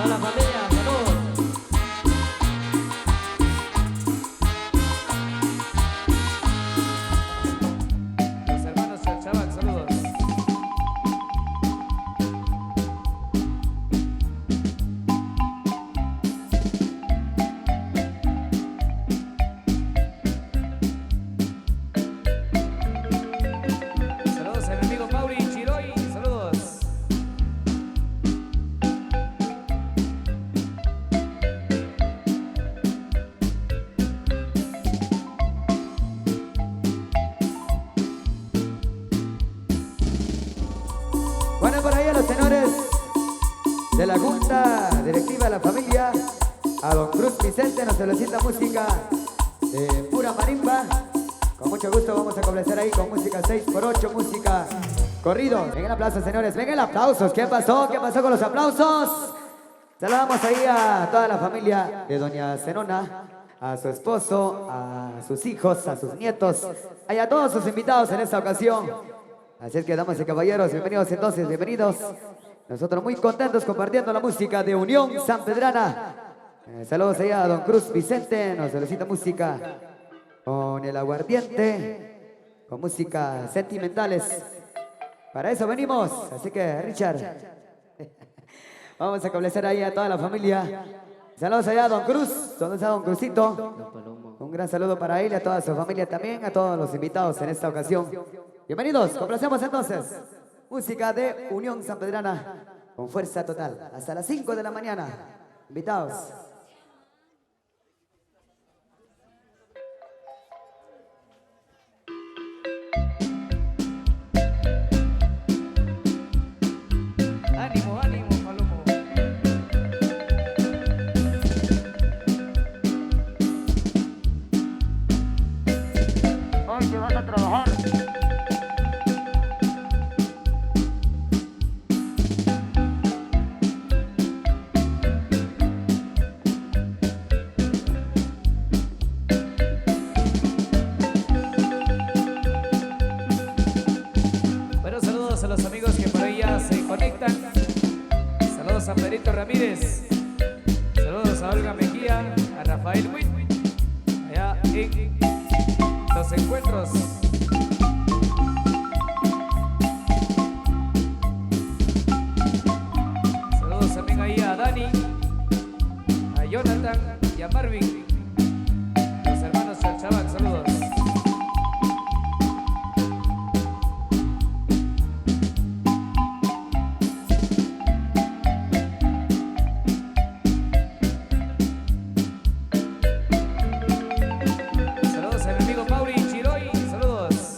toda la familia, saludos. Los hermanos Chachabac, saludos. Saludos a mi amigo Mauri Chiroy, saludos. Bueno, por ahí a los tenores de la Junta Directiva de la Familia, a don Cruz Vicente nos solicita música de pura marimba. Con mucho gusto vamos a complacer ahí con música 6x8, música corrido. Venga el aplauso, señores, venga el aplauso. ¿Qué pasó? ¿Qué pasó con los aplausos? Saludamos ahí a toda la familia de doña Zenona, a su esposo, a sus hijos, a sus nietos, y a todos sus invitados en esta ocasión. Así es que, damas y caballeros, bienvenidos entonces, bienvenidos. Nosotros muy contentos compartiendo la música de Unión Sanpedrana. Saludos allá a don Cruz Vicente, nos solicita música con el aguardiente, con música sentimentales. Para eso venimos, así que Richard, vamos a complacer ahí a toda la familia. Saludos allá a don Cruz, ¿dónde está don Cruzito? Un gran saludo para él y a toda su familia también, a todos los invitados en esta ocasión. Bienvenidos, complacemos entonces. Música de Unión Sanpedrana con fuerza total. Hasta las 5 de la mañana. Invitados. Ánimo, ánimo, Palomo. Hoy te vas a trabajar. Bueno, saludos a los amigos que por ahí ya se conectan. Saludos a Pedrito Ramírez. Saludos a Olga Mejía, a Rafael Witt, allá en Los Encuentros. Saludos también ahí a Dani, a Jonathan y a Marvin. Los hermanos Chachabac, saludos. Saludos a mi amigo Mauri Chiroy, saludos.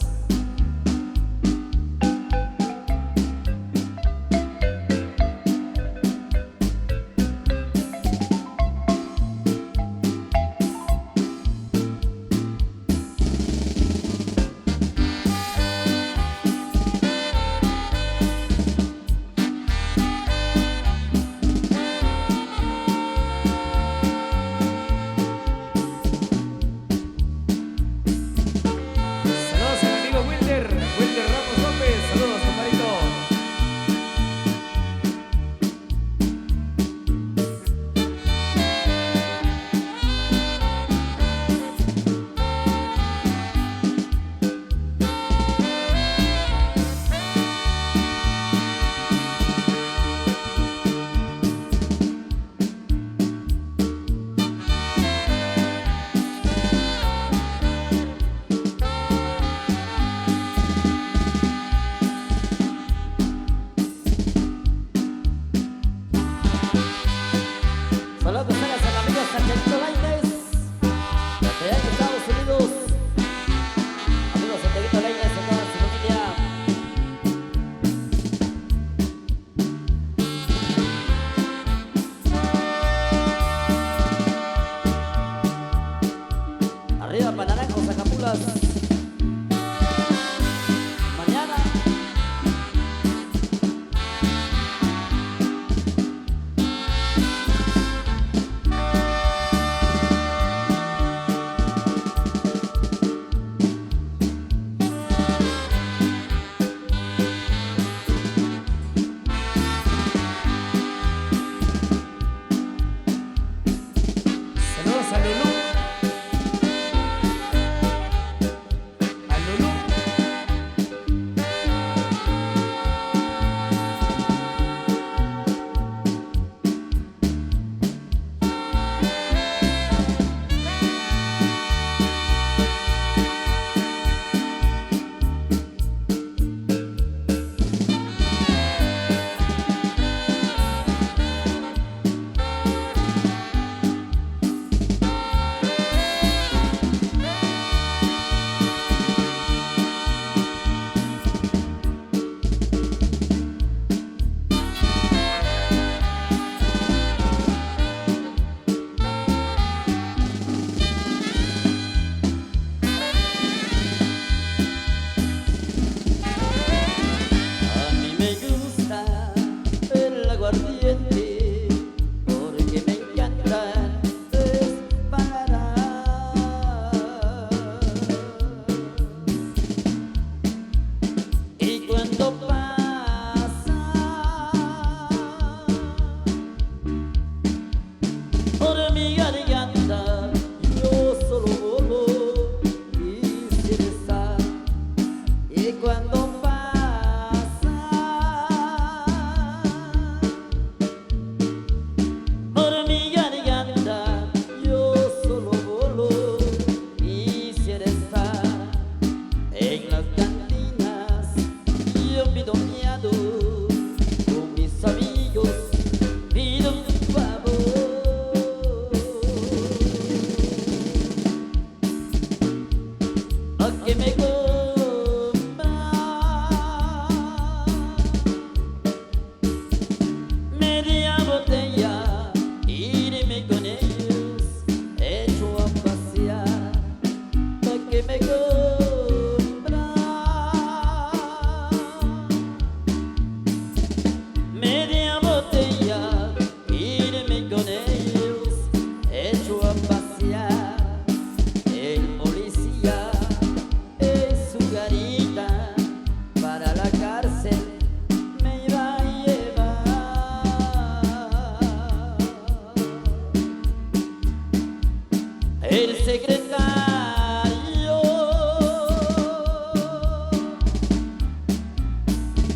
el secretario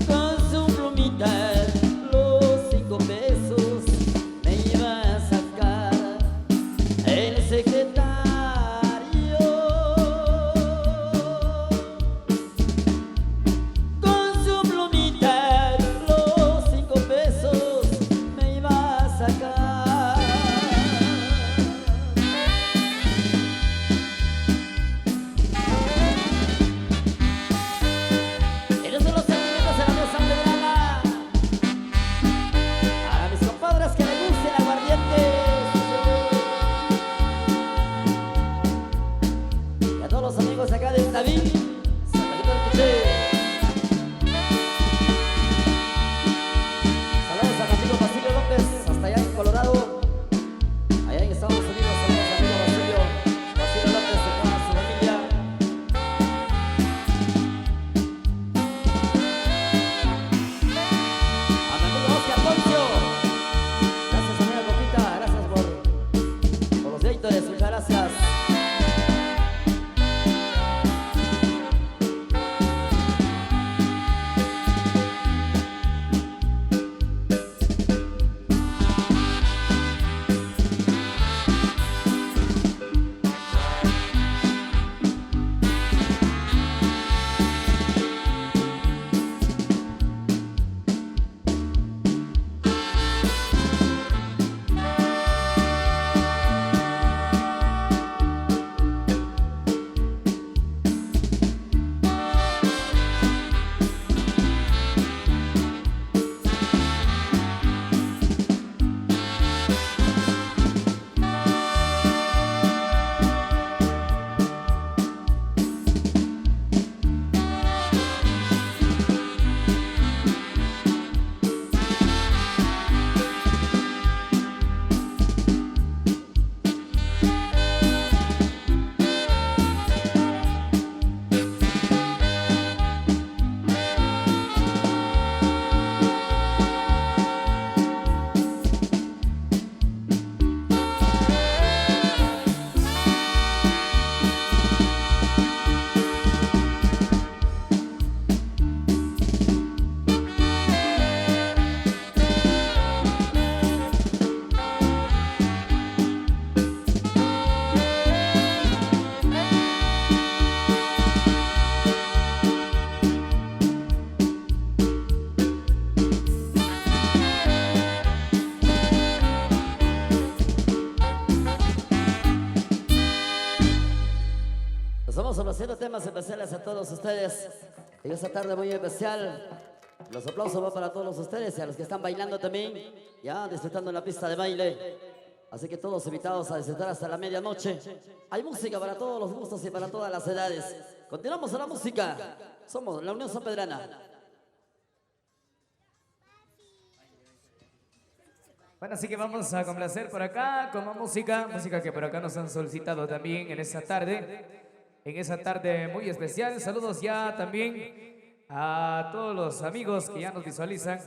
con su plumita los 5 pesos me iba a sacar. El secretario con su plumita los 5 pesos me iba a sacar. Ellos son los sentimientos de la mesa pedrana. A mis compadres que les guste el aguardiente. Y a todos los amigos acá de David, San Felipe del Quiché. Saludos a mi amigo Basilio López, hasta allá en Colorado, allá en Estados Unidos. Saludos a mi amigo Basilio López y toda su familia. A mi amigo Oscar Poncio, gracias amiga Copita, gracias por los editores, muchas gracias. Estamos ofreciendo temas especiales a todos ustedes en esta tarde muy especial. Los aplausos van para todos ustedes y a los que están bailando también, ya disfrutando en la pista de baile. Así que todos invitados a disfrutar hasta la medianoche. Hay música para todos los gustos y para todas las edades. Continuamos a la música. Somos la Unión Sanpedrana. Bueno, así que vamos a complacer por acá con más música que por acá nos han solicitado también en esta tarde muy especial. Saludos ya también a todos los amigos que ya nos visualizan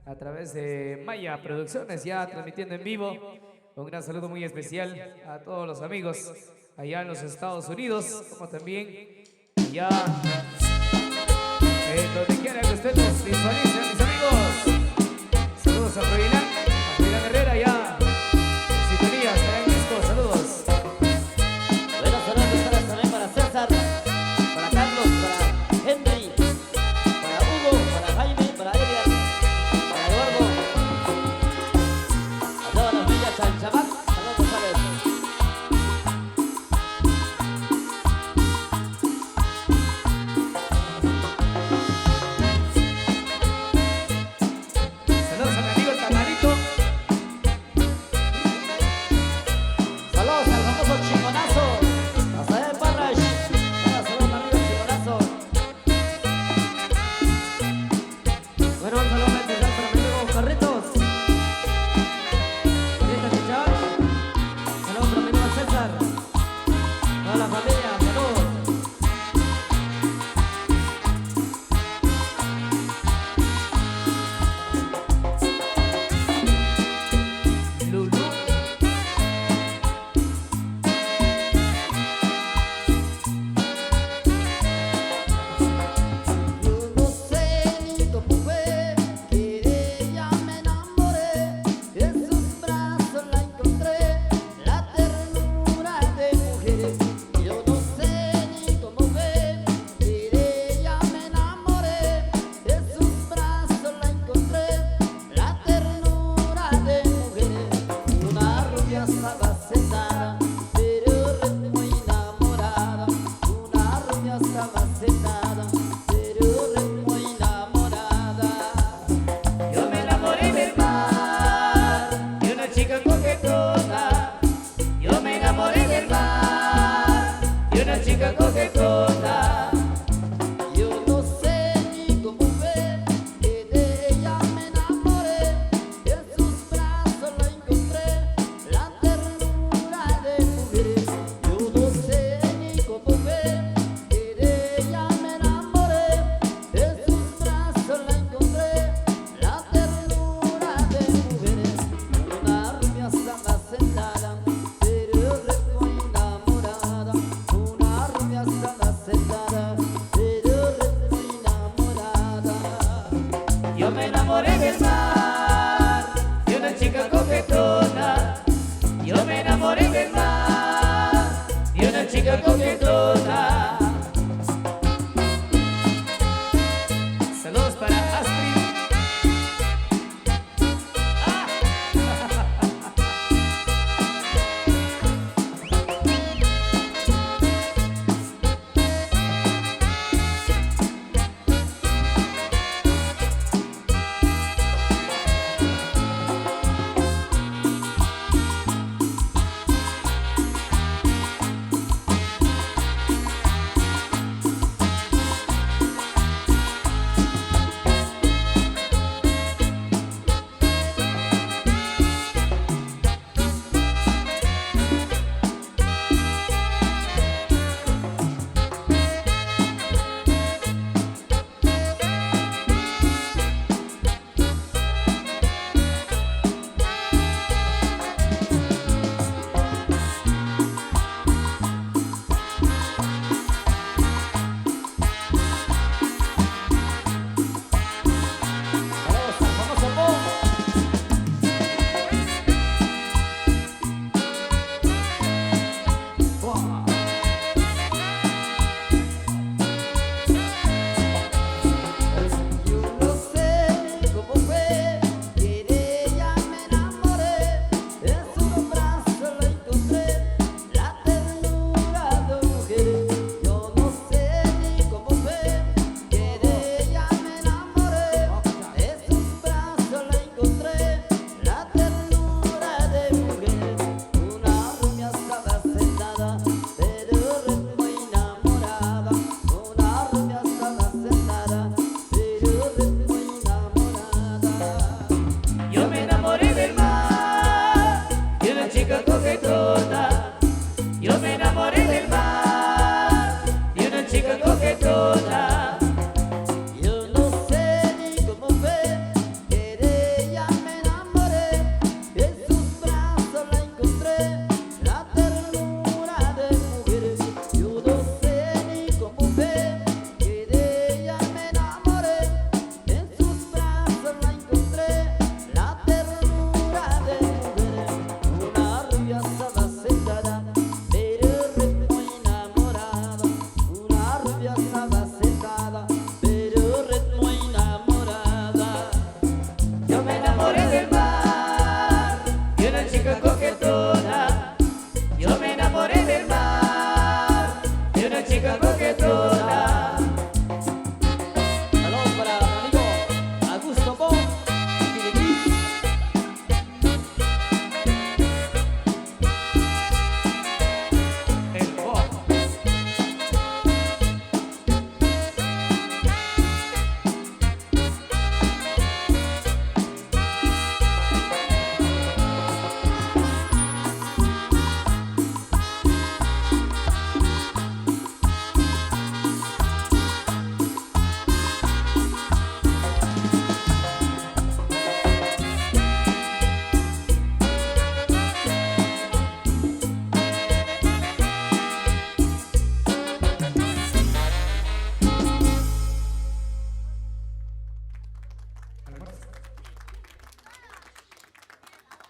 a través de Maya Producciones, ya transmitiendo en vivo. Un gran saludo muy especial a todos los amigos allá en los Estados Unidos, como también ya en donde quiera que ustedes nos visualicen, mis amigos. Saludos a Provilán Herrera, ya en sintonía, estarán listos, saludos. Buenas saludos también para César, para Carlos, para Henry, para Hugo, para Jaime, para Elias, para Eduardo, a todas las villas Chanchabac, saludos González. Saludos a mi amigo el Tamarito. chica coquetona. Yo me enamoré del mar de una chica coquetona. Yo no sé ni cómo fue que de ella me enamoré. En sus brazos la encontré, la ternura de mujeres. Yo no sé ni cómo fue que de ella me enamoré. En sus brazos la encontré, la ternura de mujeres. Una rubia estaba sentada, pero re muy enamorada. Una rubia estaba sentada, pero re muy enamorada. Yo me enamoré del mar de una chica coquetona. Yo me enamoré del mar de una chica coquetona. Saludos para Astrid. Saludos al famoso Pum. Yo no sé cómo fue que de ella me enamoré. En sus brazos la encontré, la ternura de mujeres. Yo no sé ni cómo fue que de ella me enamoré. En sus brazos la encontré, la ternura de mujeres. Una rubia estaba sentada, pero re muy enamorada. Una rubia estaba sentada, pero re muy enamorada. Yo me enamoré del mar de una chica coquetona. Yo me enamoré del mar de una chica coquetona. Yo no sé ni cómo fue que de ella me enamoré. En sus brazos la encontré, la ternura de mujeres. Yo no sé ni cómo fue que de ella me enamoré. En sus brazos la encontré, la ternura de mujeres. Una rubia estaba sentada, pero re muy enamorada. Una rubia estaba sentada, pero re muy enamorada. Yo me enamoré del mar de una chica coquetona. Yo me enamoré del mar de una chica coquetona. Saludos para mi amigo Augusto Pom. El pop.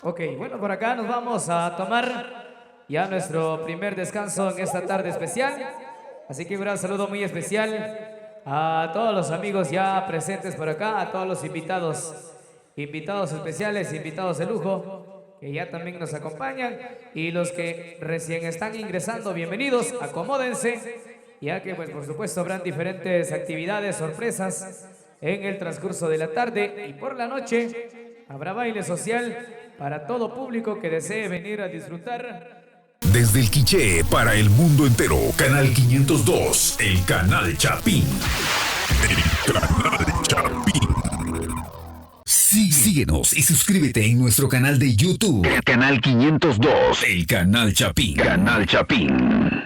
Ok, bueno, por acá nos vamos a tomar ya nuestro primer descanso en esta tarde especial. Así que un gran saludo muy especial a todos los amigos ya presentes por acá, a todos los invitados especiales, invitados de lujo, que ya también nos acompañan. Y los que recién están ingresando, bienvenidos, acomódense, ya que pues por supuesto habrán diferentes actividades, sorpresas en el transcurso de la tarde y por la noche. Habrá baile social para todo público que desee venir a disfrutar. Desde el Quiché para el mundo entero. Canal 502, el canal Chapín. El canal Chapín. Síguenos y suscríbete en nuestro canal de YouTube. El canal 502, el canal Chapín. Canal Chapín.